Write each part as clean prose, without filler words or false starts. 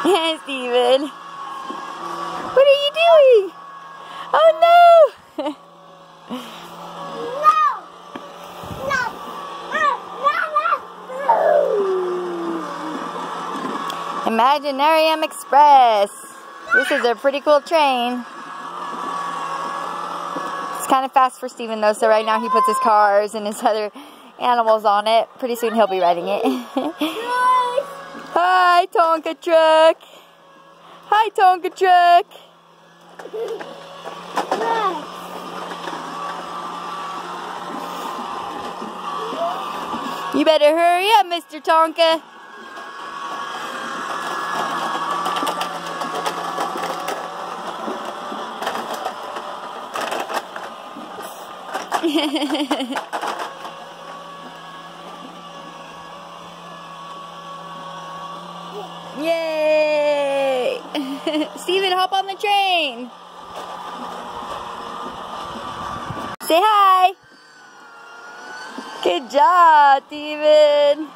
Steven. What are you doing? Oh no! Imaginarium Express. This is a pretty cool train. It's kind of fast for Steven though, so right now he puts his cars and his other animals on it. Pretty soon he'll be riding it. Hi, Tonka truck. Hi, Tonka truck. You better hurry up, Mr. Tonka. Yay! Steven, hop on the train. Say hi. Good job, Steven.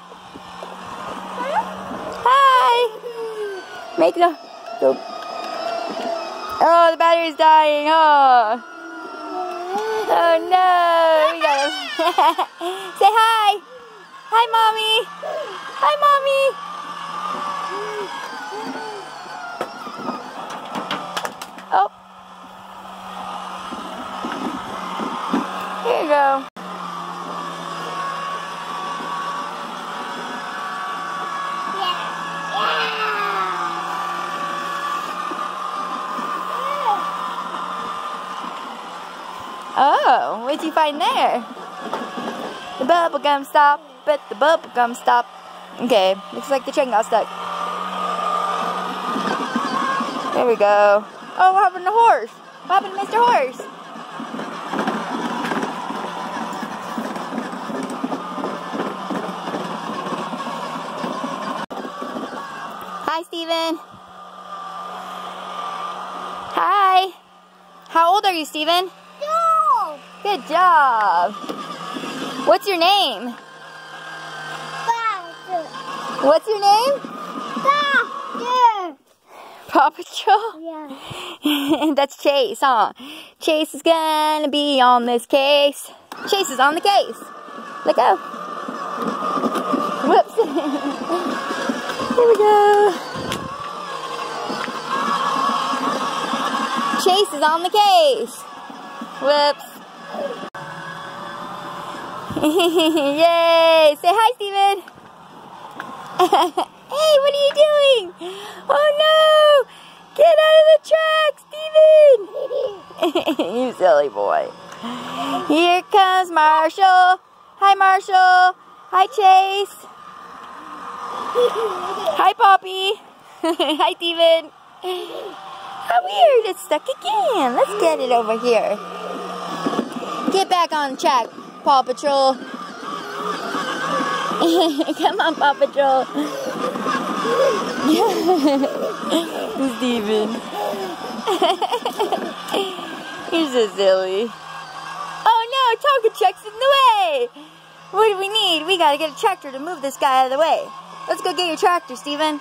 Hi. Make the go. Oh, the battery's dying. Oh. Oh no. We got him. Say hi. Hi, Mommy. Hi, Mommy. Oh. Here you go. Oh, what'd you find there? The bubblegum stop at the bubblegum stop. Okay, looks like the train got stuck. There we go. Oh, what happened to Horse? What happened to Mr. Horse? Hi, Steven. Hi. How old are you, Steven? 2. Good job. What's your name? What's your name? Paw Patrol? Yeah. That's Chase, huh? Chase is gonna be on this case. Chase is on the case. Let go. Whoops. Here we go. Chase is on the case. Whoops. Yay! Say hi, Steven. Hey, what are you doing? Oh no! Get out of the track, Steven! You silly boy. Here comes Marshall. Hi, Marshall. Hi, Chase. Hi, Poppy. Hi, Steven. How weird, it's stuck again. Let's get it over here. Get back on track, Paw Patrol. Come on, Paw Patrol. Steven. You're so silly. Oh no, Tonka truck's in the way. What do we need? We gotta get a tractor to move this guy out of the way. Let's go get your tractor, Steven.